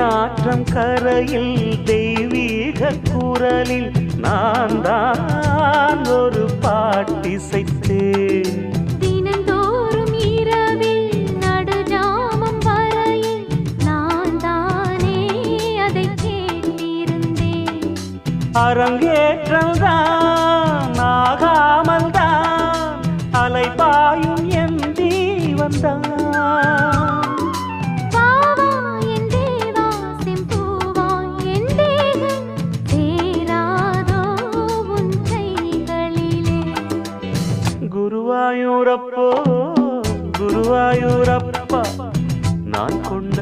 தேனாற்றம் கரையில் தெய்வீக குரலில் நான் தான் ஒரு பாட்டிசைத்தேன். தினந்தோறும் இரவில் நடுஜாமம் வரையில் நான் தானே அதை கேட்டிருந்தேன். அரங்கேற்றம் தான் ஆகாமல் தான் அலைபாயும் என் தீவந்தான். குருவாயூரப்போ குருவாயூரப்பா நான் கொண்டு